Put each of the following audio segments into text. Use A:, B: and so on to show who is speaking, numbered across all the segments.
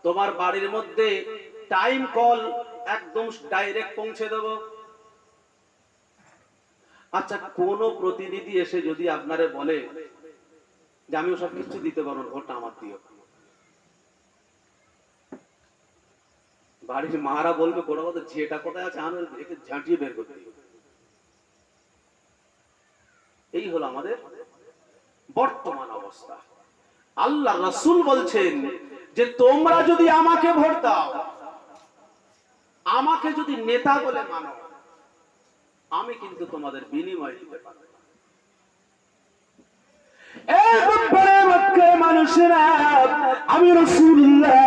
A: তোমার বাড়ির মধ্যে টাইম কল একদম ডাইরেক্ট পৌঁছে দেব। আচ্ছা, কোন প্রতিনিধি এসে যদি আপনারে বলে যে আমি ওসব কিছু দিতে পারবো, ভোটটা আমার দিও, বাড়ির মারা বলবে কোনো কথা, ঝিয়েটা কোথায় আছে, আমি একে ঝাঁটিয়ে বের করতে দিই। এই হলো আমাদের বর্তমান অবস্থা। আল্লাহ রাসূল বলছেন যে তোমরা যদি আমাকে ভোট দাও, আমাকে যদি নেতা বলে মানো, আমি কিন্তু তোমাদের বিনিময় দিতে পারবো। মানুষেরা, আমি রাসূলুল্লাহ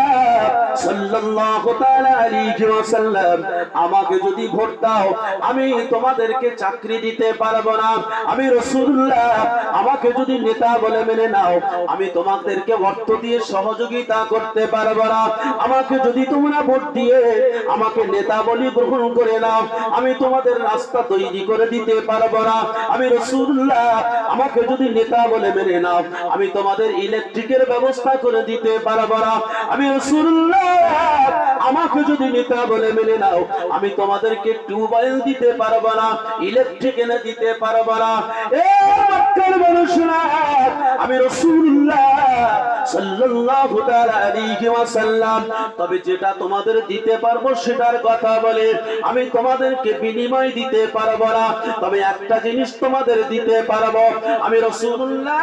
A: সাল্লাল্লাহু তাআলা আলাইহি ওয়াসাল্লাম, আমাকে যদি ভোট দাও আমি তোমাদেরকে চাকরি দিতে পারবো না। আমি রাসূলুল্লাহ, আমাকে যদি নেতা বলে মেনে নাও, আমি তোমাদেরকে অর্থ দিয়ে সহযোগিতা করতে পারবো না। আমাকে যদি তোমরা ভোট দিয়ে আমাকে নেতা বলি গ্রহণ করে নাও, আমি তোমাদের রাস্তা তৈরি করে দিতে পারবো না। আমি রাসূলুল্লাহ, আমাকে যদি নেতা বলে মেনে নাও, আমি তোমাদের ইলেকট্রিকের ব্যবস্থা করে দিতে পারবো না। আমি রাসূলুল্লাহ, আমাকে যদি নেতা বলে মেনে নাও, আমি তোমাদেরকে টিউবওয়েল দিতে পারবো না, ইলেকট্রিক এনে দিতে পারবো না। এ মক্কার মানুষরা, আমি রাসূলুল্লাহ সাল্লাল্লাহু তাআলা আলাইহি ওয়াসাল্লাম তবে যেটা তোমাদের দিতে পারবো সেটার কথা বলে, আমি তোমাদেরকে বিনিময় দিতে পারবো না। তবে একটা জিনিস তোমাদের দিতে পারবো, আমি রাসূলুল্লাহ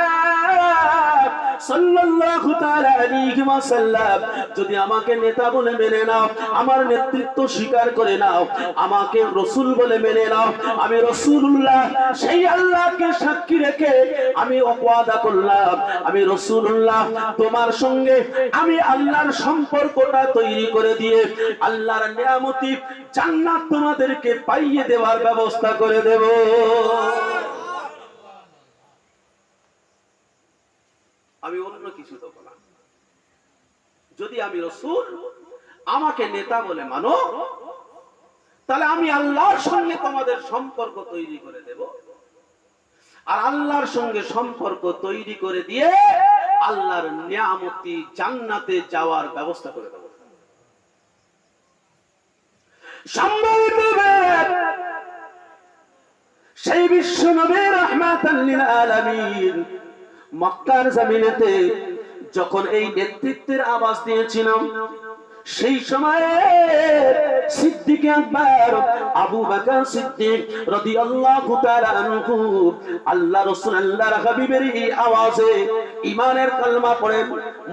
A: সাল্লাল্লাহু তাআলা আলাইহি ওয়াসাল্লাম যদি আমাকে নেতা বলে মেনে নাও, আমার নেতৃত্ব স্বীকার করে নাও, আমাকে রাসূল বলে মেনে নাও, আমি রাসূলুল্লাহ সেই আল্লাহকে সাক্ষী রেখে আমি ওয়াদা করলাম, আমি রাসূলুল্লাহ তোমার সঙ্গে আমি আল্লাহর সম্পর্কটা তৈরি করে দিয়ে আল্লাহর নিয়ামতি জান্নাত তোমাদেরকে পাইয়ে দেওয়ার ব্যবস্থা করে দেব। আমি অন্য কিছু দেব না। যদি আমি রাসূল, আমাকে নেতা বলে মানো, তাহলে আমি আল্লাহর সঙ্গে তোমাদের সম্পর্ক তৈরি করে দেব, আর আল্লাহর সঙ্গে সম্পর্ক তৈরি করে দিয়ে আল্লাহর নিয়ামতি জান্নাতে যাওয়ার ব্যবস্থা করে দেব। সম্মানিত সেই বিশ্ব নবী রাহমাতাল লিল আলামিন মক্কার জমিনেতে যখন এই নেতৃত্বের আওয়াজ দিয়েছিলাম, সেই সময়ে সিদ্দিক আকবর আবু বকর সিদ্দিক রাদিয়াল্লাহু তাআলা আনহু আল্লাহ রাসূল আল্লাহর হাবিবের এই আওয়াজে ঈমানের কালমা পড়ে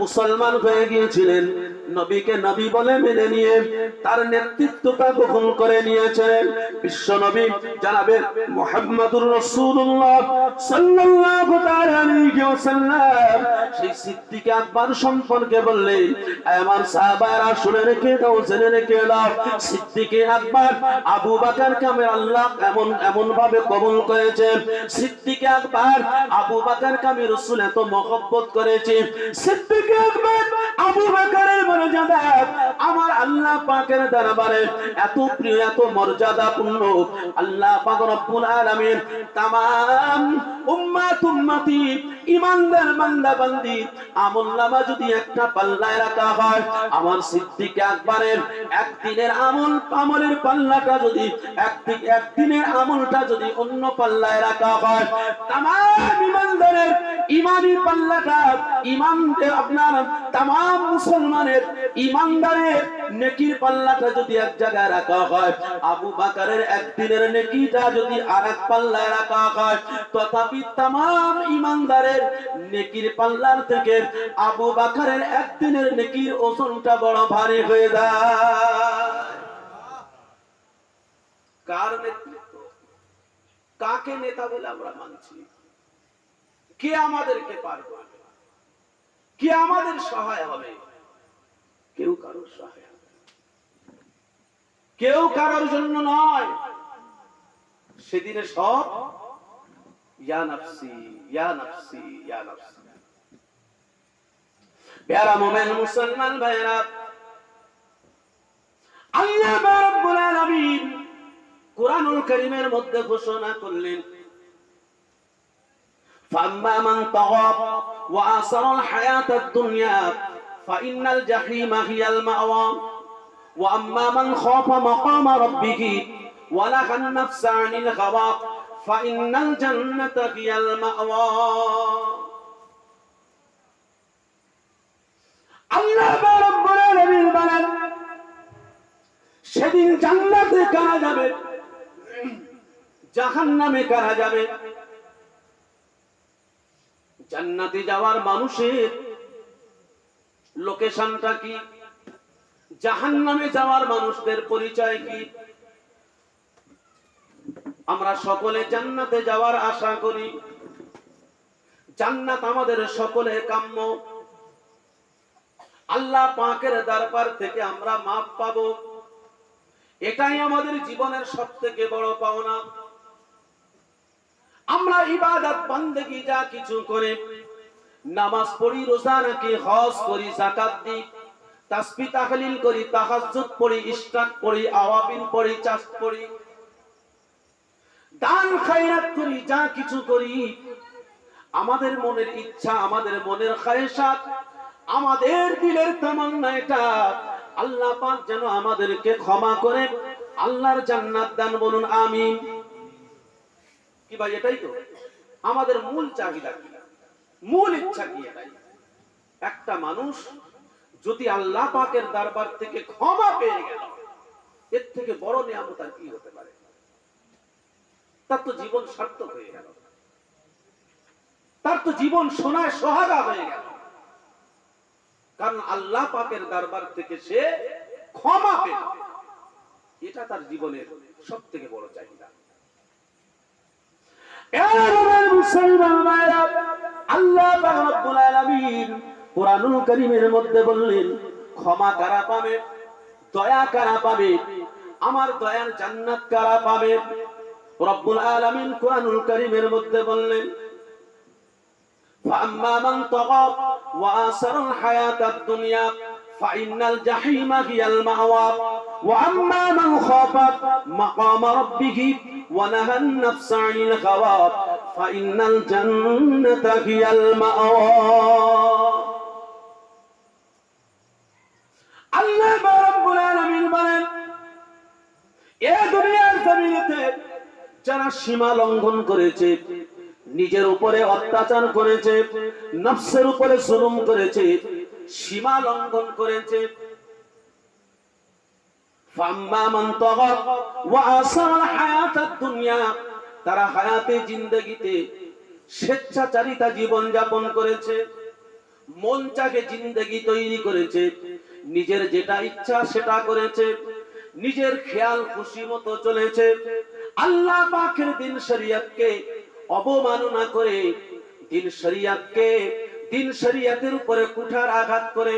A: মুসলমান হয়ে গিয়েছিলেন। নবীকে নবী বলে মেনে নিয়ে তার নেতৃত্বটা গ্রহণ করে নিয়েছেন বিশ্ব নবী জনাবে মুহাম্মদুর রাসূলুল্লাহ সাল্লাল্লাহু তাআলা আলাইহি ওয়াসাল্লাম। সেই সিদ্দিক আকবর সম্পর্কে বললেন, আমার সাহাবারা শুনে রেখে দাও, জেনে রেখে দাও, সিদ্দিক আকবর আবু বকরকে আল্লাহ এমন ভাবে কবুল করেছেন। সিদ্দিক আকবর আবু বকরকে আমি রাসূল এত মহব্বত করেছি। সিদ্দিক আকবর আবু বকরের মর্যাদা আমার আল্লাহ পাকের দরবারে এত প্রিয়, এত মর্যাদাপূর্ণ। আল্লাহ পাক রব্বুল আলামিন तमाम উম্মাত উম্মতি ঈমানদার বান্দা বান্দি আমলনামা যদি একটা পাল্লায় রাখা হয়, আমার সিদ্দিক আকবরের একদিনের আমলের পাল্লাটা যদি একদিনের আমলটা যদি অন্য পাল্লায় রাখা হয়, तमाम ঈমানদারের ঈমানি পাল্লাটা, ঈমানদের আপনার तमाम মুসলমানের ঈমানদারের নেকির পাল্লাটা যদি এক জায়গায় রাখা হয়, আবু বকরের একদিনের নেকিটা যদি আরেক পাল্লায় রাখা হয়, তথাপি तमाम ঈমানদারের নেকির পাল্লার থেকে আবু বকরের একদিনের নেকির ওজনটা বড় ভারী হয়ে যায়। কার নেতৃত্ব, কাকে নেতা বলে আমরা মানছি? কে আমাদেরকে পার করবে? কে আমাদের সহায় হবে? কেউ কারোর সহায় হবে, কেউ কারোর জন্য নয়। সেদিনে সব ইয়া নাফসি ইয়া নাফসি ইয়া নাফসি। প্যারা মোমেন মুসলমান ভাইরা, আল্লাহ রাব্বুল আলামিন কুরআনুল কারীমের মধ্যে ঘোষণা করলেন, ফাম্মা মান তাগা ওয়া আসারাল হায়াতাদ দুনিয়া ফাইনাল জাহিমা হিয়াল মাওয়া ওয়া আম্মা মান খাফা মাকামা রাব্বিহি ওয়া নাহান নাফসা আনিল হাওয়া ফাইনাল জান্নাতা হিয়াল মাওয়া। আল্লাহ রাব্বুল আলামিন বলেন, সেদিন জান্নাতে কারা যাবে, জাহান্নামে কারা যাবে। জান্নাতে যাওয়ার মানুষের লোকেশনটা কি, জাহান্নামে যাওয়ার মানুষদের পরিচয় কি? আমরা সকলে জান্নাতে যাওয়ার আশা করি, জান্নাত আমাদের সকলের কাম্য। আল্লাহ পাকের দরবার থেকে আমরা মাফ পাবো, এটাই আমাদের জীবনের সবথেকে বড় পাওনা। আমরা ইবাদত বান্দেগি যা কিছু করে, নামাজ পড়ি, রোজা রাখি, হজ করি, যাকাত দিই, তাসবিহ তাহলিল করি, তাহাজ্জুদ পড়ি, ইশরাক পড়ি, আওয়াবিন পড়ি, চাষ পড়ি, দান খায়রাত করি, যা কিছু করি, আমাদের মনের ইচ্ছা, আমাদের মনের খায়সাত, আমাদের দিলের তামান্না এটা আল্লাহ পাক যেন আমাদেরকে ক্ষমা করে আল্লাহর জান্নাত দান। বলুন আমিন। কি ভাই, এটাই তো আমাদের মূল চাহিদা, কি মূল ইচ্ছা কি? এটাই। একটা মানুষ যদি আল্লাহ পাকের দরবার থেকে ক্ষমা পেয়ে গেল, এর থেকে বড় নিয়ামত আর কি হতে পারে? তার তো জীবন সার্থক হয়ে গেল, তার তো জীবন সোনায় সোহাগা হয়ে গেল। কারণ আল্লাহ পাকের দরবার থেকে সে ক্ষমা পেল, এটা তার জীবনের সব থেকে বড় চাহিদা। আল্লাহ রাব্বুল আলামিন কুরআনুল কারীমের মধ্যে বললেন, ক্ষমা কারা পাবে, দয়া কারা পাবে, আমার দয়ার জান্নাত কারা পাবে? রব্বুল আলামিন কুরআনুল কারীমের মধ্যে বললেন, ফাআম্মা মান তাগা ওয়া আসারাল হায়াতাদ দুনিয়া ফাইনাল জাহিমা হিয়াল মাওয়া ওয়া আম্মা মান খাফা মাকামা রাব্বিহি ওয়া নাহান নাফসা আনিল হাওয়া ফাইনাল জান্নাতা হিয়াল মাওয়া। আল্লাহ রাব্বুল আলামিন বলেন, এই দুনিয়ার জমিনেতে যারা সীমা লঙ্ঘন করেছে, নিজের উপরে অত্যাচার করেছে, নফসের উপরে জুলুম করেছে, সীমা লঙ্ঘন করেছে, ফাম্মা মান তাগা ওয়া আসারাল হায়াতাদ দুনিয়া, তারা হায়াতে জিন্দেগিতে স্বেচ্ছাচারিতা জীবন যাপন করেছে, মন চাকে জিন্দেগি তৈরি করেছে, নিজের যেটা ইচ্ছা সেটা করেছে, নিজের খেয়াল খুশি মতো চলেছে, আল্লাহ পাকের দিন শরীয়তকে অবমাননা করে, দিন শরীয়তের উপরে কুঠার আঘাত করে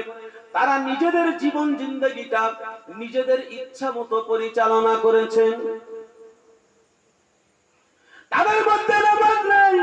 A: তারা নিজেদের জীবন জিন্দেগিটা নিজেদের ইচ্ছা মতো পরিচালনা করেছেন। তাদের মধ্যে নামাজ নাই,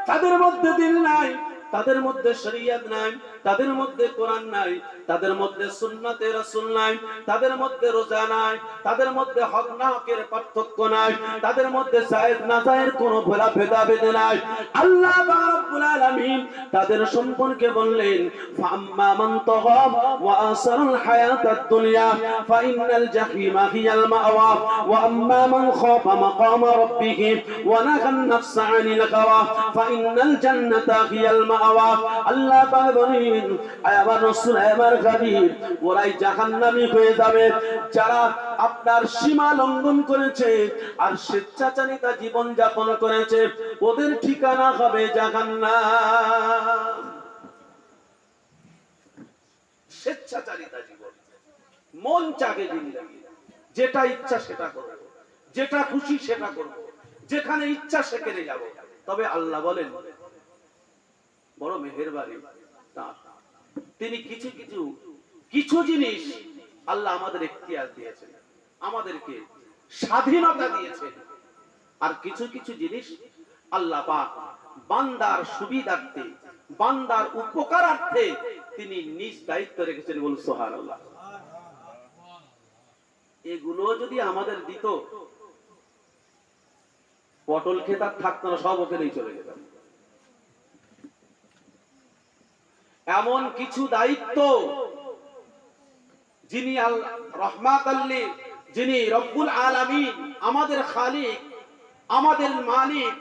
A: তাদের মধ্যে দিন নাই, তাদের মধ্যে শরীয়ত নাই, তাদের মধ্যে কোরআন নাই, তাদের মধ্যে সুন্নাতে রাসূল নাই, তাদের মধ্যে রোজা নাই, তাদের মধ্যে হক না হকের পার্থক্য নাই, তাদের মধ্যে জায়েজ না জায়েজ কোনো ভেদাভেদ নাই। আল্লাহ রাব্বুল আলামিন তাদের সম্পর্কে বললেন, ফাম্মা মান তাগা ওয়া আসারাল হায়াতাদ দুনিয়া ফাইনাল জাহিমা হিয়াল মাওয়া ওয়া আম্মা মান খাফা মাকামা রাব্বিহি ওয়া নাহান নাফসা আনিল হাওয়া ফাইনাল জান্নাতা হিয়াল মাওয়া। আল্লাহ পাক বলেন, আমার রাসূল, আমার হাবিব, ওরাই জাহান্নামী হয়ে যাবে যারা আপনার সীমা লঙ্ঘন করেছে আর স্বেচ্ছাচারিতা জীবন যাপন করেছে, ওদের ঠিকানা হবে জাহান্নাম। স্বেচ্ছাচারিতা জীবন, মন চাকে জিন্দেগি, যেটা ইচ্ছা সেটা করব, যেটা খুশি সেটা করব, যেখানে ইচ্ছা সেখানে যাব। তবে আল্লাহ বলেন, বড় মেহেরবানি, তিনি কিছু জিনিস আল্লাহ আমাদের এখতিয়ার দিয়েছেন, আমাদেরকে স্বাধীনতা দিয়েছেন, আর কিছু জিনিস আল্লাহ পাক বান্দার সুবিধার্থে, বান্দার উপকারার্থে তিনি নিজ দায়িত্ব রেখেছেন। বলুন সুবহানাল্লাহ। এগুলো যদি আমাদের দিত, পটল খেত আর থাকতো না, সব ওখানেই চলে যেত। এমন কিছু দায়িত্ব যিনি রহমাতাল লিল, যিনি রব্বুল আলামিন, আমাদের খালিক, আমাদের মালিক,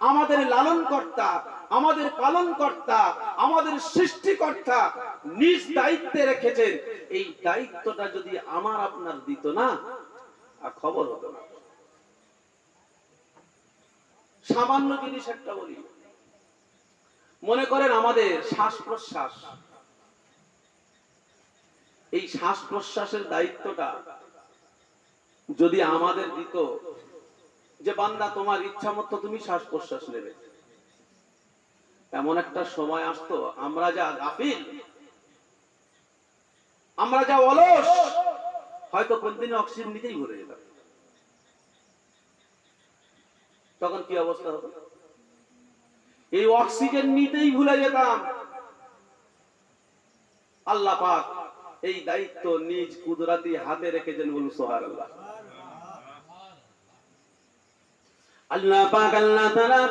A: আমাদের লালনকর্তা, আমাদের পালনকর্তা, আমাদের সৃষ্টিকর্তা নিজ দায়িত্বে রেখেছেন। এই দায়িত্বটা যদি আমার আপনার দিত না, আর খবর হতো না। সামান্য জিনিস একটা বলি, মনে করেন আমাদের শ্বাস প্রশ্বাস, এই শ্বাস প্রশ্বাসের দায়িত্বটা যদি আমাদের দিত, যে বান্দা তোমার ইচ্ছা মতো তুমি শ্বাস প্রশ্বাস নেবে, এমন একটা সময় আসতো আমরা যা গাফিল, আমরা যা অলস, হয়তো কোনদিন অক্সিজেন নিতেই ভুলে যেতাম। তখন কি অবস্থা হতো? এই অক্সিজেন নিতেই ভুলে যেতাম। আল্লাহ পাক এই দায়িত্ব নিজ কুদরতি হাতে রেখেছেন, বলুন সুবহানাল্লাহ। আল্লাহ পাক, আল্লাহ তাআলা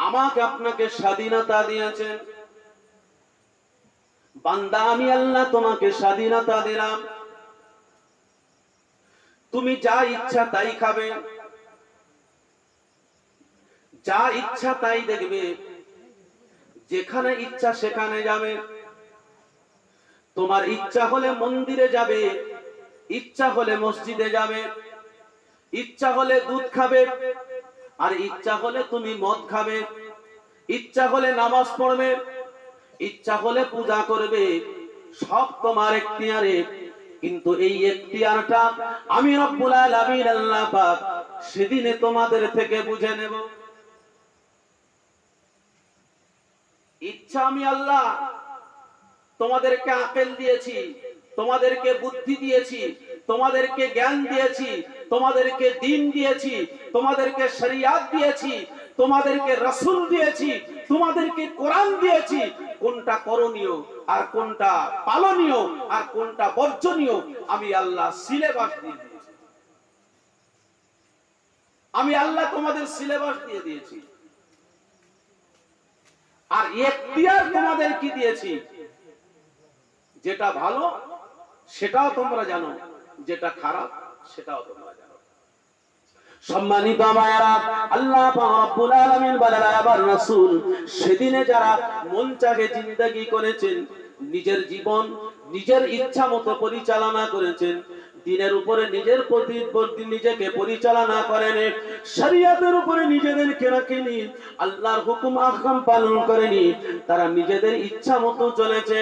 A: আমাকে আপনাকে স্বাধীনতা দিয়েছেন। বান্দা, আমি আল্লাহ তোমাকে স্বাধীনতা দিলাম, তুমি যা ইচ্ছা তাই খাবে, যা ইচ্ছা তাই দেখবে, যেখানে ইচ্ছা সেখানে যাবে। তোমার ইচ্ছা হলে মন্দিরে যাবে, ইচ্ছা হলে মসজিদে যাবে, ইচ্ছা হলে দুধ খাবে, আর ইচ্ছা হলে তুমি মদ খাবে, ইচ্ছা হলে নামাজ পড়বে, ইচ্ছা হলে পূজা করবে, সব তোমার এখতিয়ারে। কিন্তু এই এখতিয়ারটা আমি রব্বুল আলামিন আল্লাহ পাক সেদিনে তোমাদের থেকে বুঝে নেব। ইচ্ছা আমি আল্লাহ তোমাদেরকে আকল দিয়েছি, তোমাদেরকে বুদ্ধি দিয়েছি, তোমাদেরকে জ্ঞান দিয়েছি, তোমাদেরকে দ্বীন দিয়েছি, তোমাদেরকে শরিয়াত দিয়েছি, তোমাদেরকে রাসূল দিয়েছি, তোমাদেরকে কোরআন দিয়েছি। কোনটা করণীয় আর কোনটা পালনীয় আর কোনটা বর্জনীয় আমি আল্লাহ সিলেবাস দিয়ে দিয়েছি। আমি আল্লাহ তোমাদের সিলেবাস দিয়ে দিয়েছি। আর এখতিয়ার তোমাদের কি দিয়েছি, যেটা ভালো সেটাও তোমরা জানো, যেটা খারাপ সেটাও তোমরা জানো। সম্মানিত মায়েরা, আল্লাহ পাক রব্বুল আলামিন বলেন, আবার রাসূল সেদিনে যারা মন চাহে জিন্দেগি করেছেন, নিজের জীবন নিজের ইচ্ছা মতো পরিচালনা করেছেন, দ্বীনের উপরে নিজের প্রতি নিজেকে পরিচালনা করেন, শরীয়তের উপরে নিজেদেরকে রাখেনি, আল্লাহর হুকুম আহকাম পালন করেনি, তারা নিজেদের ইচ্ছা মতো চলেছে,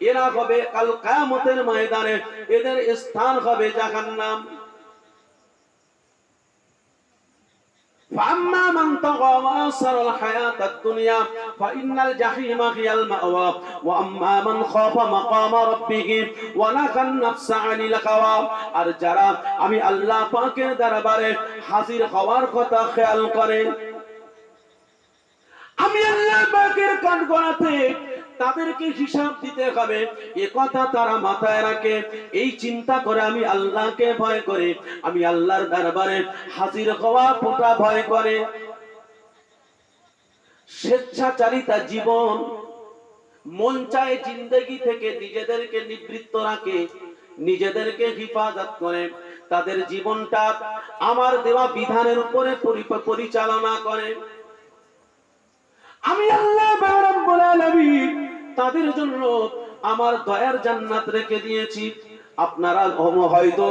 A: এরা হবে কাল কিয়ামতের ময়দানে এদের স্থান হবে জাহান্নাম। فأما من طغى وآثر الحياة الدنيا فإن الجحيم هي المأوى وأما من خاف مقام ربه ونهى النفس عن الهوى। আর যারা আমি আল্লাহ পাকের দরবারে হাজির হওয়ার কথা খেয়াল করে, আমি আল্লাহ পাকের কাঠগড়াতে তাদেরকে হিসাব দিতে হবে, এ কথা তারা মাথায় রাখে, এই চিন্তা করে আমি আল্লাহকে ভয় করে, আমি আল্লাহর দরবারে হাজির হওয়া পোটা ভয় করে। স্বেচ্ছাচারিতা জীবন, মন চায় জিন্দেগি থেকে নিজেদেরকে নিবৃত্ত রাখে, নিজেদেরকে হিফাজত করে, তাদের জীবনটা আমার দেওয়া বিধানের উপরে পরিচালনা করে। আমি আল্লাহ রাব্বুল আলামিন তাদের জন্য আমার দয়ার জান্নাত রেখে দিয়েছি। আপনারা হয়তো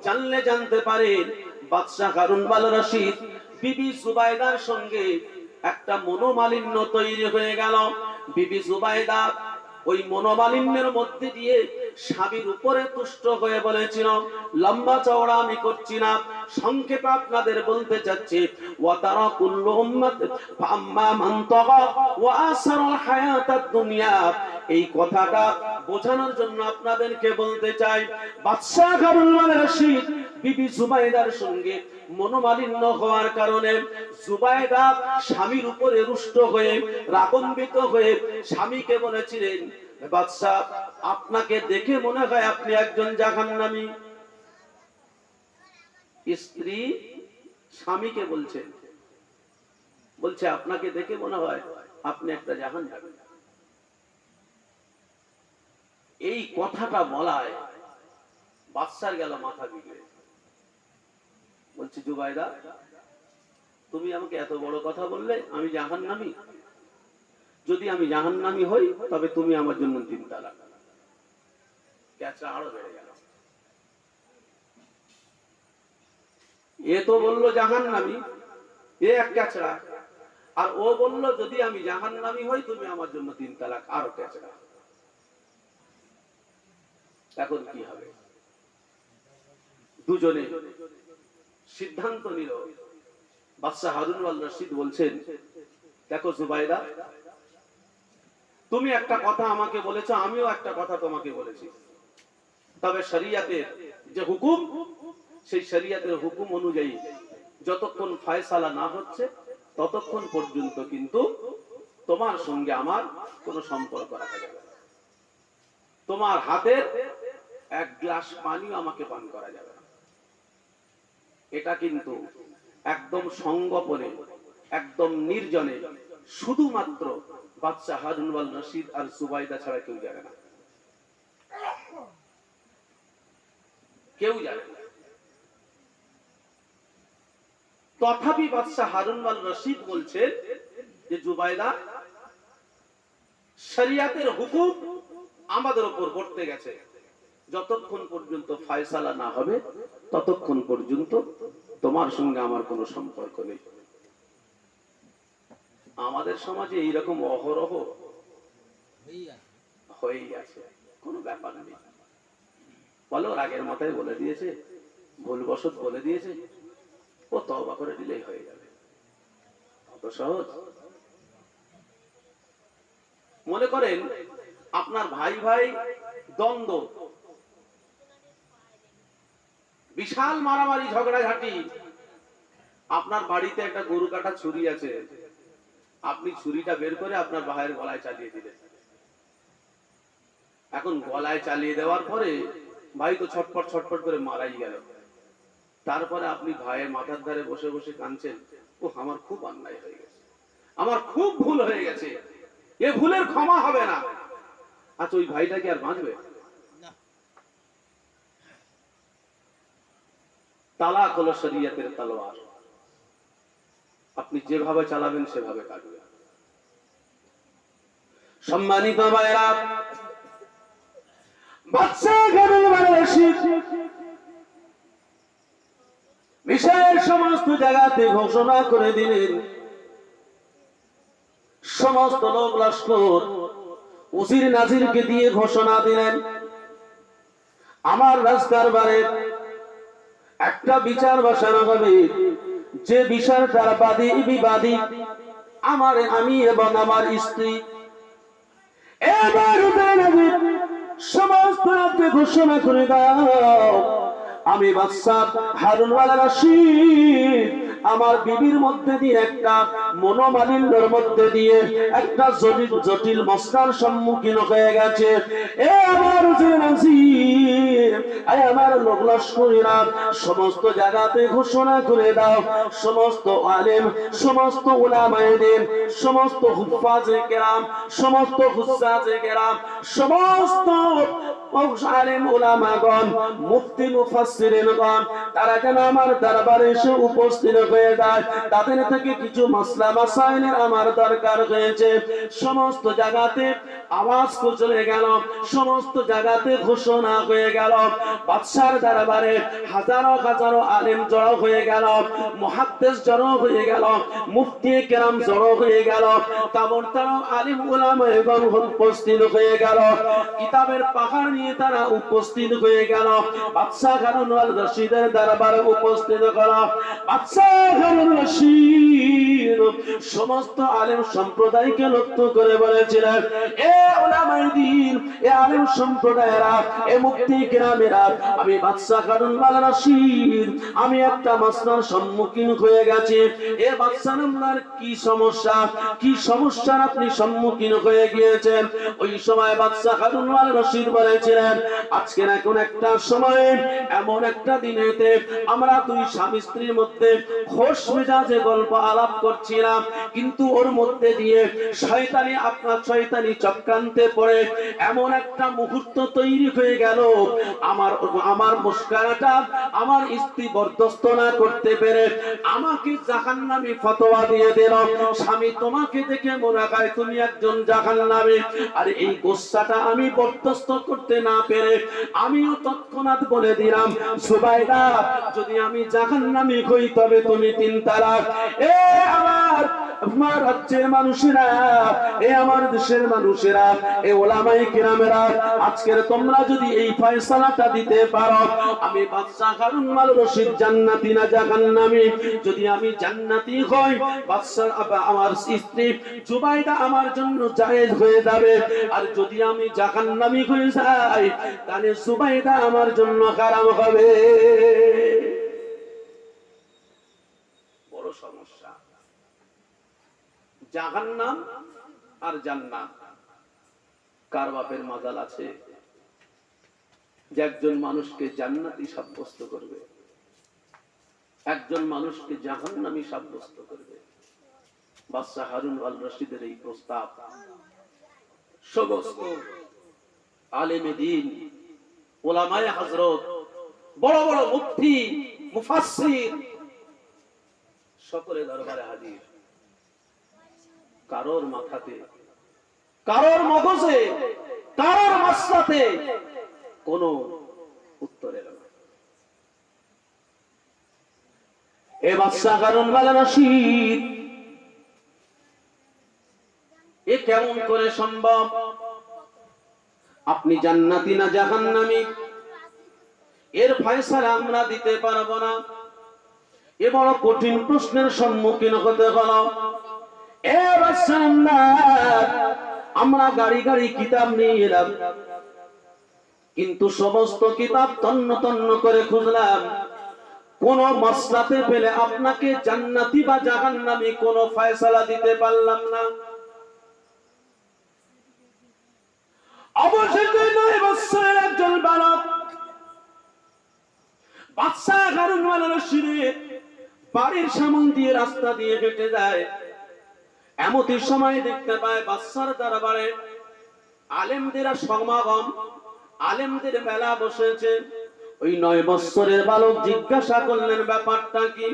A: জানলে জানতে পারেন, বাদশা হারুন আল রশিদ বিবি জুবাইদার সঙ্গে একটা মনোমালিন্য তৈরি হয়ে গেল। বিবি জুবাইদা ওই মনোমালিন্যের মধ্যে দিয়ে স্বামীর উপরে তুষ্ট হয়ে বলেছিল, লম্বা চওড়া আমি করছি না, সংক্ষেপে আপনাদের বলতে চাচ্ছি, ওয়া তারা কুল্লু উম্মাত ফাম্মা মান তাগা ওয়া আসারাল হায়াতাদ দুনিয়া। এই কথাটা বোঝানোর জন্য আপনাদেরকে বলতে চাই, বাদশা হারুন আল রশিদ বিবি জুবাইদার সঙ্গে মনোমালিন্য হওয়ার কারণে জুবাইদা স্বামীর উপরে রুষ্ট হয়ে রাগান্বিত হয়ে স্বামীকে বলেছিলেন, বাদশা আপনাকে দেখে মনে হয় আপনি একজন জাহান্নামী। স্ত্রী স্বামীকে বলছে আপনাকে দেখে মনে হয় আপনি একটা জাহান্নামী। এই কথাটা বলায় বাদশার গেল মাথা বিগড়ে, বলছে জুবাইদা তুমি আমাকে এত বড় কথা বললে আমি জাহান্নামী, যদি আমি জাহান্নামী হই তবে তুমি আমার জন্য 3 তালাক। ক্যাচা আরো বেড়ে গেল। এ তো বললো জাহান্নামী, এ এক ক্যাচড়া, আর ও বললো যদি আমি জাহান্নামী হই তুমি আমার জন্য 3 তালাক, আরো ক্যাচড়া। এখন কি হবে? দুজনে সিদ্ধান্ত নিল। বাদশা হারুন আল রশিদ বলছেন, দেখো জুবাইদা, তুমি একটা কথা আমাকে বলেছো, আমিও একটা কথা তোমাকে বলেছি, তবে শরিয়াতের যে হুকুম, সেই শরিয়াতের হুকুম অনুযায়ী যতক্ষণ ফয়সালা না হচ্ছে ততক্ষণ পর্যন্ত কিন্তু তোমার সঙ্গে আমার কোনো সম্পর্ক রাখা যাবে না। তোমার হাতের 1 গ্লাস পানিও আমাকে পান করা যাবে না। এটা কিন্তু একদম সঙ্গোপনে, একদম নির্জনে, শুধুমাত্র বাদশা হারুন আল রশিদ আর জুবাইদা ছাড়া কেউ জানে না, কেউ জানে না। তথাপি বাদশা হারুন আল রশিদ বলছেন যে জুবাইদা, শরিয়াতের হুকুম আমাদের উপর পড়তে গেছে, যতক্ষণ পর্যন্ত ফয়সালা না হবে ততক্ষণ পর্যন্ত তোমার সঙ্গে আমার কোনো সম্পর্ক নেই। আমাদের সমাজে এইরকম অহরহ হয়েই আছে, কোনো ব্যাপার নেই। বলো রাগের মাথায় বলে দিয়েছে, ভুলবশত বলে দিয়েছে, ও তওবা করে দিলেই হয়ে যাবে, অত সহজ। মনে করেন আপনার ভাই ভাই দ্বন্দ্ব, বিশাল মারামারি ঝগড়াঝাটি, আপনার বাড়িতে একটা গরু কাটা ছুরি আছে, আপনি ছুরিটা বের করে আপনার ভাইয়ের গলায় চালিয়ে দিলেন। এখন গলায় চালিয়ে দেওয়ার পরে ভাই তো ছটফট ছটফট করে মারাই গেল। তারপরে আপনি ভাইয়ের মাথার ধারে বসে বসে কাঁদছেন, ও আমার খুব অন্যায় হয়ে গেছে, আমার খুব ভুল হয়ে গেছে, এ ভুলের ক্ষমা হবে না। আচ্ছা ওই ভাইটা কি আর বাঁচবে? তালাক হলো শরিয়তের তলোয়ার, আপনি যেভাবে চালাবেন সেভাবে কাটবে। সম্মানিত ভাইরা, বাদশা হারুন আল রশিদ বিশেষ সমস্ত জায়গাতে ঘোষণা করে দিলেন, সমস্ত লোক লস্কর উজির নাজিরকে দিয়ে ঘোষণা দিলেন, আমার রাজদরবারে একটা বিচার বসানো হবে, যে বিচার তার বাদী বিবাদী আমি এবং আমার স্ত্রী। এবার সমস্ত রাজ্যে ঘোষণা করে দাও, আমি বাদশা হারুন আল রশিদ আমার বিবির মধ্যে দিয়ে একটা মনোমালিন্যের মধ্যে দিয়ে একটা জটিল মশলার সম্মুখীন হয়ে গেছে। এ আমার আমার লোক লস্করীরা সমস্ত জায়গাতে ঘোষণা করে দাও, সমস্ত আলেম, সমস্ত উলামায়ে দ্বীন, সমস্ত হুফাজে কেরাম, সমস্ত হুজ্জাজে কেরাম, সমস্ত আলেম উলামাগণ, মুফতি মুফাসসিরিনগণ, তারা যেন আমার দরবারে এসে উপস্থিত হয়ে যায়। তাদের থেকে কিছু মাসলা মাসাইলের আমার দরকার হয়েছে। সমস্ত জায়গাতে আওয়াজ চলে গেল, সমস্ত জায়গাতে ঘোষণা হয়ে গেল, বাদশার দরবারে হাজারো হাজারো আলেম জড়ো হয়ে গেল, মুহাদ্দিস জড়ো হয়ে গেল, মুফতি কেরাম জড়ো হয়ে গেল, তাবর তাবর আলেম উলামাগণ উপস্থিত হয়ে গেল, কিতাবের পাহাড় নিয়ে তারা উপস্থিত হয়ে গেল। বাদশা হারুন আল রশিদের দরবারে উপস্থিত হলো। বাদশা হারুন রশিদ সমস্ত আলেম সম্প্রদায়কে লক্ষ্য করে বলেছিলেন, এ উলামায়ে দ্বীন, এ আলেম সম্প্রদায়েরা, এ মুফতি কেরামেরা, আমি বাদশা হারুন আল রশিদ আমি একটা মাসলার সম্মুখীন হয়ে গেছি। এ বাদশা আপনার কি সমস্যা, কি সমস্যার আপনি সম্মুখীন হয়ে গিয়েছেন? ওই সময় বাদশা হারুন আল রশিদ বলেছিলেন, আজকের এখন একটা সময়ে এমন একটা দিনেতে আমরা দুই স্বামী স্ত্রীর মধ্যে খোশ মেজাজে গল্প আলাপ করছি, পাচ্ছি না, কিন্তু ওর মধ্যে দিয়ে শয়তানি চক্রান্তে পড়ে এমন একটা মুহূর্ত তৈরি হয়ে গেল, আমার মুস্কানাটা আমার স্ত্রী বরদাস্ত না করতে পেরে আমাকে জাহান্নামী ফতোয়া দিয়ে দিল, স্বামী তোমাকে দেখে মনে হয় তুমি একজন জাহান্নামী। আর এই গোসাটা আমি বরদাস্ত করতে না পেরে আমিও তৎক্ষণাৎ বলে দিলাম, সুবাইদা যদি আমি জাহান্নামী হই তবে তুমি 3 তালাক। এ আমার রাজ্যের মানুষেরা, এ আমার দেশের মানুষেরা, এ ওলামায়ে কিরামেরা, আজকের তোমরা যদি এই ফয়সালাটা দিতে পারো, আমি বাদশা হারুন আল রশিদ জান্নাতি না জাহান্নামী? যদি আমি জান্নাতি হই, বাদশা আমার স্ত্রী জুবাইদা আমার জন্য জায়েজ হয়ে যাবে, আর যদি আমি জাহান্নামী হয়ে যাই তাহলে জুবাইদা আমার জন্য হারাম হবে। বড় সমস্যা। জাহান্নাম আর জান্নাত, কার বাপের মাজাল আছে যে একজন মানুষকে জান্নাতি সাব্যস্ত করবে, একজন মানুষকে জাহান্নামী সাব্যস্ত করবে? বাদশা হারুন আল রশিদের এই প্রস্তাব সমস্ত আলেমে দ্বীন, উলামায়ে হযরত, বড় বড় মুফতি, মুফাসসির সকলে দরবারে হাজির। কারোর মাথাতে, কারোর মগজে, কারোর মাসলাতে কোনো উত্তর এলো না। এ বাদশা হারুন আল রশিদ, এ কেমন করে সম্ভব? আপনি জান্নাতি না জাহান্নামী এর ফয়সালা আমরা দিতে পারবো না। এ বড় কঠিন প্রশ্নের সম্মুখীন হতে হলো। এ রাসূলুল্লাহ, আমরা গাড়ি গাড়ি কিতাব নিয়ে এলাম, কিন্তু সমস্ত কিতাব তন্ন তন্ন করে খুঁজলাম, কোন মাসলাতে পেলে আপনাকে জান্নাতি বা জাহান্নামী কোন ফয়সালা দিতে পারলাম না। অবশেষে 9 বছরের একজন বালক বাদশা হারুন আল রশিদের বাড়ির সামনে দিয়ে রাস্তা দিয়ে হেঁটে যায়। এমতি সময় দেখতে পায় বাদশার দরবারে আলেমদের সমাগম, আলেমদের মেলা বসেছে। ওই 9 বছরের বালক জিজ্ঞাসা করলেন, ব্যাপারটা কি?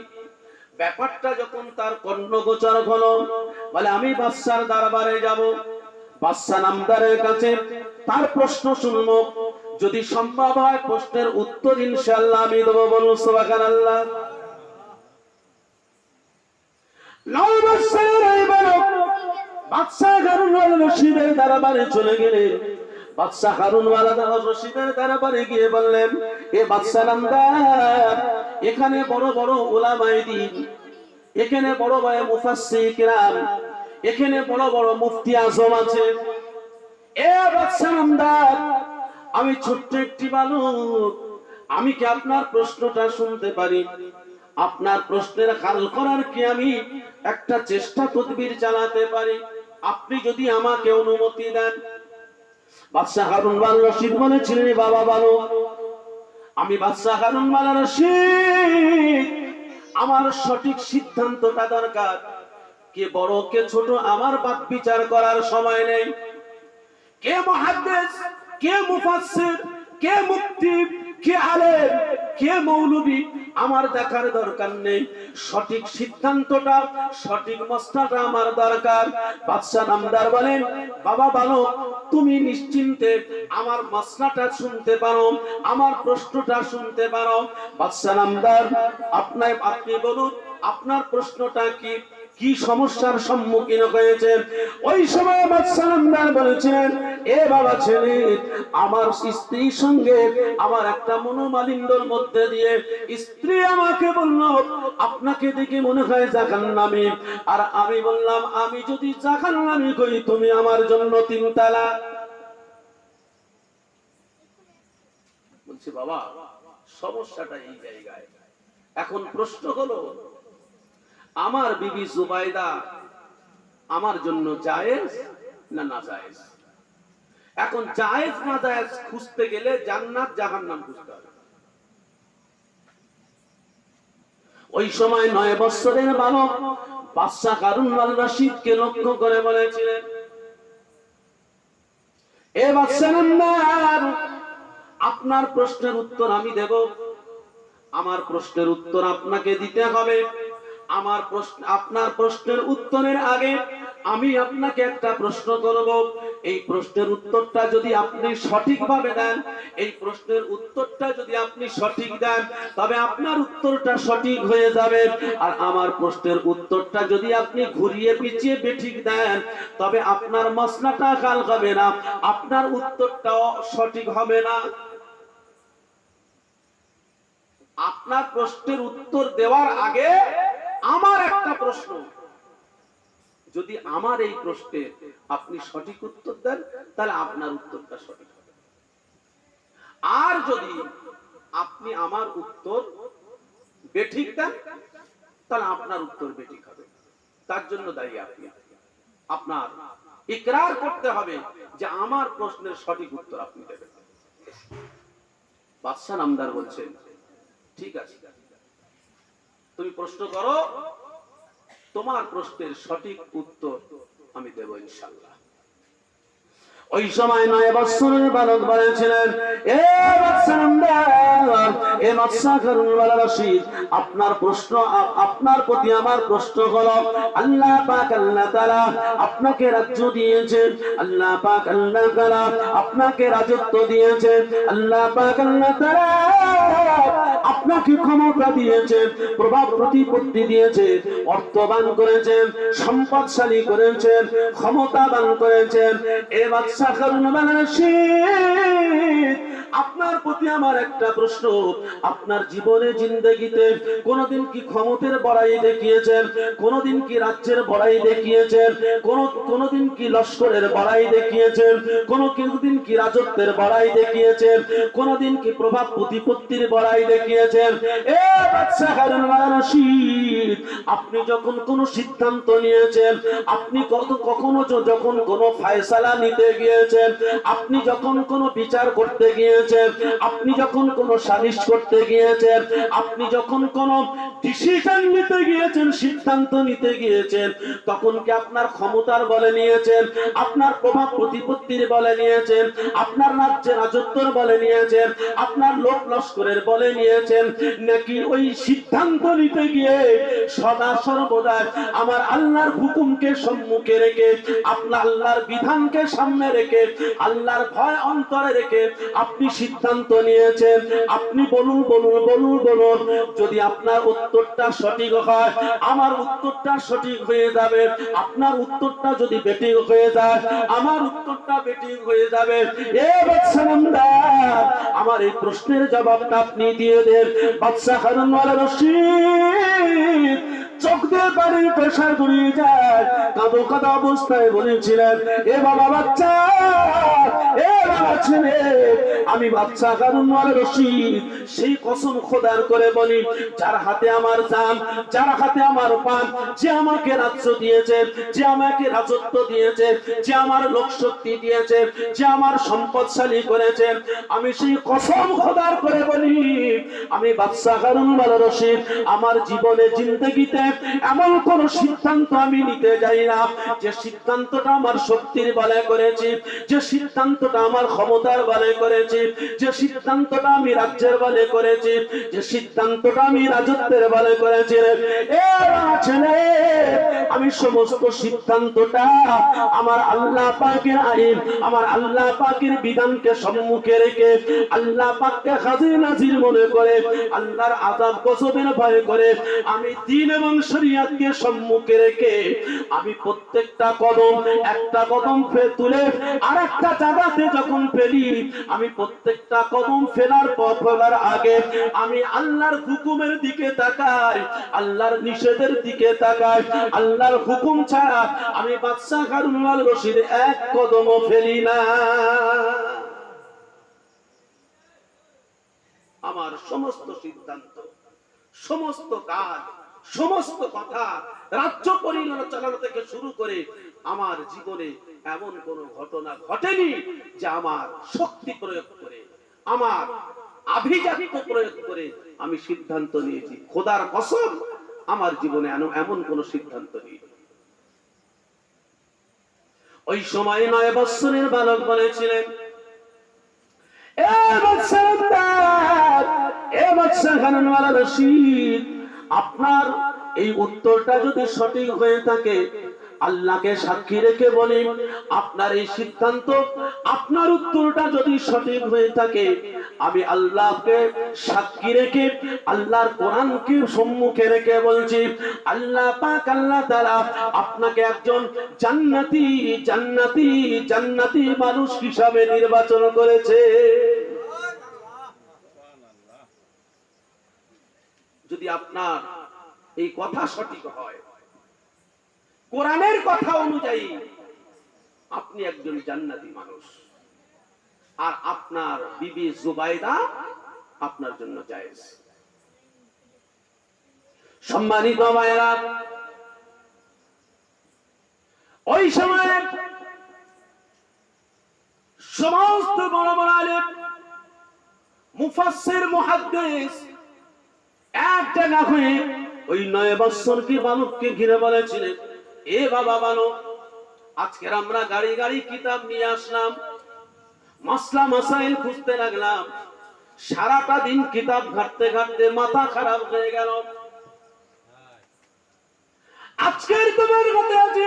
A: ব্যাপারটা যখন তার কর্ণগোচর হলো, বলে আমি বাদশার দরবারে যাব, বাদশা নামদারের কাছে তার প্রশ্ন শুনবো, যদি সম্ভব হয় প্রশ্নের উত্তর ইনশাআল্লাহ আমি দেব। বলুন সুবহানাল্লাহ। 9 বছরের এই বালক বাদশা হারুন আল রশিদের দরবারে চলে গেলেন। বাদশা হারুন আল রশিদের দরবারে গিয়ে বললেন, এ বাদশা নামদার, এখানে বড় বড় উলামায়ে দ্বীন, এখানে বড় বড় মুফাসসির কিরাম, এখানে বড় বড় মুফতি আজম আছে। এ বাদশা নামদার, আমি ছোট্ট একটি বালক, আমি কি আপনার প্রশ্নটা শুনতে পারি? আপনার প্রশ্নের হাল করার কি আমি একটা চেষ্টা তদবির চালাতে পারি? আপনি যদি আমাকে অনুমতি দেন। বাদশা হারুন আল রশিদ বলেছিলেন, বাবা বালক, আমি বাদশা হারুন আল রশিদ, আমার সঠিক সিদ্ধান্তটা দরকার। কে বড় কে ছোট আমার বাদ বিচার করার সময় নেই। কে মুহাদ্দিস, কে মুফাসসির, কে মুফতি, কে আলেম, কে মৌলবী আমার দেখার দরকার নেই। সঠিক সিদ্ধান্তটা, সঠিক মাসলাটা আমার দরকার। বাদশা নামদার বলেন, বাবা বালক, তুমি নিশ্চিন্তে আমার মাসলাটা শুনতে পারো, আমার প্রশ্নটা শুনতে পারো। বাদশা নামদার, আপনি বলুন আপনার প্রশ্নটা কি, কি সমস্যার সম্মুখীন হয়েছে? ওই সময় বাদশা নামদার বলেছিলেন, এ বাবা ছেলে, আমার স্ত্রীর সঙ্গে আমার একটা মনোমালিন্যর মধ্যে দিয়ে স্ত্রী আমাকে বলল, আপনাকে দেখে মনে হয় জাহান্নামী। আর আমি বললাম, আমি যদি জাহান্নামী হই তুমি আমার জন্য 3 তালাক। বলছি বাবা, সমস্যাটা এই জায়গায়। এখন প্রশ্ন হলো, আমার বিবি জুবাইদা আমার জন্য জায়েজ না নাজায়েজ? এখন জায়েজ না জায়েজ খুঁজতে গেলে জান্নাত জাহান্নাম খুঁজতে হবে। ওই সময় 9 বছরের বালক বাদশা হারুন আল রশিদকে লক্ষ্য করে বলেছিলেন, এ বাদশা নামদার, আপনার প্রশ্নের উত্তর আমি দেব, আমার প্রশ্নের উত্তর আপনাকে দিতে হবে। আমার প্রশ্ন, আপনার প্রশ্নের উত্তরের আগে আমি আপনাকে একটা প্রশ্ন করব। এই প্রশ্নের উত্তরটা যদি আপনি সঠিকভাবে দেন, এই প্রশ্নের উত্তরটা যদি আপনি সঠিক দেন, তবে আপনার উত্তরটা সঠিক হয়ে যাবে। আর আমার প্রশ্নের উত্তরটা যদি আপনি ঘুরিয়ে পিছিয়ে বেঠিক দেন, তবে আপনার মসলাটা কাল হবে না, আপনার উত্তরটাও সঠিক হবে না। আপনার প্রশ্নের উত্তর দেওয়ার আগে আমার একটা প্রশ্ন, যদি আমার এই প্রশ্নে আপনি সঠিক উত্তর দেন, তাহলে আপনার উত্তরটা সঠিক হবে। আর যদি আপনি আমার উত্তর বেঠিক দেন, তাহলে আপনার উত্তর বেঠিক হবে। তার জন্য দায়ী আপনি। আপনার ইকরার করতে হবে যে আমার প্রশ্নের সঠিক উত্তর আপনি দেবেন। বাদশা নামদার বলছেন, ঠিক আছে, তুমি প্রশ্ন করো, তোমার প্রশ্নের সঠিক উত্তর আমি দেব ইনশাআল্লাহ। ওই সময় 9 বছরের বালক বলেছিলেন, এ বাদশা নামদার, এ বাদশা হারুন আল রশিদ, আপনার প্রশ্ন, আপনার প্রতি আমার প্রশ্ন হলো, আল্লাহ পাক আল্লাহ তাআলা আপনাকে রাজ্য দিয়েছেন, আল্লাহ পাক আল্লাহ তাআলা আপনাকে রাজত্ব দিয়েছেন, আল্লাহ পাক আল্লাহ তাআলা আপনাকে ক্ষমতা দিয়েছেন, প্রভাব প্রতিপত্তি দিয়েছেন, অর্থবান করেছেন, সম্পদশালী করেছেন, ক্ষমতাবান করেছেন। এ বাদশা হারুন আল রশিদ, আপনার প্রতি আমার একটা প্রশ্ন, আপনার জীবনে জিন্দেগিতে কোনদিন কি ক্ষমতার বড়াই দেখিয়েছেন? কোনদিন কি রাজ্যের বড়াই দেখিয়েছেন? কোনদিন কি লস্করের বড়াই দেখিয়েছেন? কোনদিন কি রাজত্বের বড়াই দেখিয়েছেন? কোনদিন কি প্রভাব প্রতিপত্তির বড়াই দেখিয়েছেন? এ বাদশা হারুন আল রশিদ, আপনি যখন কোন সিদ্ধান্ত নিয়েছেন, আপনি কখনো যখন কোন ফয়সালা নিতে গিয়েছেন, আপনি যখন কোন বিচার করতে গিয়েছেন, আপনি যখন কোন সালিশ করতে গিয়েছেন, আপনি যখন কোন ডিসিশন নিতে গিয়েছেন, সিদ্ধান্ত নিতে গিয়েছেন, তখন কি আপনার ক্ষমতার বলে নিয়েছেন, আপনার প্রভাব প্রতিপত্তির বলে নিয়েছেন, আপনার রাজ্যের রাজত্বর বলে নিয়েছেন, আপনার লোক লস্করের বলে নিয়েছেন, নাকি ওই সিদ্ধান্ত নিতে গিয়ে সদা সর্বদা আমার আল্লাহর হুকুমকে সম্মুখে রেখে, আপনার আল্লাহর বিধানকে সামনে রেখে, আল্লাহর ভয় অন্তরে রেখে আপনি সিদ্ধান্ত নিয়েছেন? আপনি বলুন বলুন বলুন বলুন। যদি আপনার উত্তরটা সঠিক হয়, আমার উত্তরটা সঠিক হয়ে যাবে। আপনার উত্তরটা যদি বেঠিক হয়ে যায়, আমার উত্তরটা বেঠিক হয়ে যাবে। এ বাদশা নামদার, আমার এই প্রশ্নের জবাবটা আপনি দিয়ে দেন। বাদশা হারুন আল রশিদ চোখ দিয়ে পানির পেশার গড়িয়ে যায়, কাঁদো কাঁদো অবস্থায় বলেছিলেন, এ বাবা বাচ্চা, এ বাবা ছেলে, আমি বাদশা হারুন আল রশিদ সেই কসম খোদার করে বলি, যার হাতে আমার জান, যার হাতে আমার প্রাণ, যে আমাকে রাজ্য দিয়েছে, যে আমাকে রাজত্ব দিয়েছে, যে আমার লোক শক্তি দিয়েছে, যে আমার সম্পদশালী করেছে, আমি সেই কসম খোদার করে বলি, আমি বাদশা হারুন আল রশিদ আমার জীবনে জিন্দেগিতে এমন কোন সিদ্ধান্ত আমি নিতে যাই না যে সিদ্ধান্তটা আমার শক্তির বলে করেছি, যে সিদ্ধান্তটা আমার ক্ষমতার বলে করেছি, যে সিদ্ধান্তটা আমি রাজ্যের বলে করেছি, যে সিদ্ধান্তটা আমি রাজত্বের বলে করেছি। ছেলে, আমি সমস্ত সিদ্ধান্তটা আমার আল্লাহ পাকের আইন, আমার আল্লাহ পাকের বিধানকে সম্মুখে রেখে, আল্লাহ পাককে হাজির নাজির মনে করে, আল্লাহর আযাব গজবের ভয় করে, আমি দ্বীন এবং শরীয়তকে সম্মুখে রেখে আমি প্রত্যেকটা কদম, একটা কদম তুলে আর একটা জায়গাতে যখন ফেলি, আমি প্রত্যেকটা কদম ফেলার পর ফেলার আগে আমি আল্লাহর হুকুমের দিকে তাকাই, আল্লাহর নিষেধের দিকে তাকাই। আল্লাহর হুকুম ছাড়া আমি বাদশা হারুন আল রশিদ এক কদমও ফেলি না। আমার সমস্ত সিদ্ধান্ত, সমস্ত কাজ, সমস্ত কথা, রাজ্য পরিচালনা থেকে শুরু করে আমার জীবনে এমন কোন ঘটনা ঘটেনি যে আমার শক্তি প্রয়োগ করে, আমার আভিজাত্য প্রয়োগ করে আমি সিদ্ধান্ত নিয়েছি। খোদার কসম, আমার জীবনে এমন কোন সিদ্ধান্ত নেই। ওই সময় 9 বছরের বালক বলেছিলেন, আপনার এই উত্তরটা যদি সঠিক হয়ে থাকে, আল্লাহকে সাক্ষী রেখে বলি, আপনার এই সিদ্ধান্ত, আপনার উত্তরটা যদি সঠিক হয়ে থাকে, আমি আল্লাহকে সাক্ষী রেখে, আল্লাহর কোরআনকে সম্মুখে রেখে বলছি, আল্লাহ পাক আল্লাহ তাআলা আপনাকে একজন জান্নাতি জান্নাতি জান্নাতি মানুষ হিসাবে নির্বাচন করেছে। যদি আপনার এই কথা সঠিক হয়, কোরআনের কথা অনুযায়ী আপনি একজন জান্নাতি মানুষ, আর আপনার বিবি জুবাইদা আপনার জন্য জায়েজ। সম্মানিত ভাইরা, ওই সময় সমস্ত বড় বড় আলেম, মুফাসসির, মুহাদ্দিস এক জায়গা হয়ে ওই 9 বছরকে বালককে ঘিরে বলেছিলেন, এ বাবা বালক, আজকের আমরা গাড়ি গাড়ি কিতাব নিয়ে আসলাম, মাসলা মাসাইল খুঁজতে লাগলাম, সারাটা দিন কিতাব ঘাটতে ঘাটতে মাথা খারাপ হয়ে গেল। আজকের তোমার হাতে আছে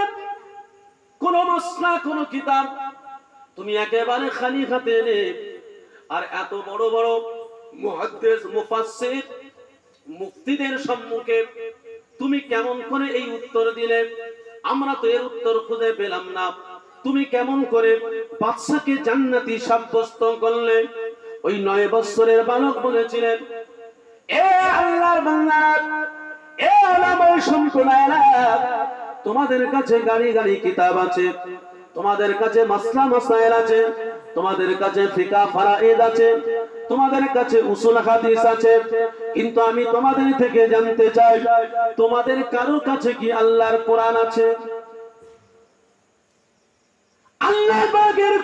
A: কোন মাসলা, কোন কিতাব তুমি একেবারে খালি হাতে এনে, আর এত বড় বড় মুহাদ্দিস, মুফাসসির, মুফতিদের সম্মুখে তুমি কেমন করে এই উত্তর দিলে? আমরা তো এর উত্তর খুঁজে পেলাম না। তুমি কেমন করে বাদশাকে জান্নাতি সাব্যস্ত করলে? ওই 9 বছরের বালক বলেছিলেন, এ আল্লাহর বান্দা, এ ওলামায়ে সম্প্রদায়েরা, তোমাদের কাছে গাড়ি গাড়ি কিতাব আছে, তোমাদের কাছে মাসলা মাসাইল আছে, তোমাদের কাছে ফিকহ ফারাইদ আছে, তোমাদের কাছে উসুল হাদিস আছে, কিন্তু আমি তোমাদের থেকে জানতে চাই, তোমাদের কারো কাছে কি আল্লাহর কোরআন আছে? আল্লাহ পাকের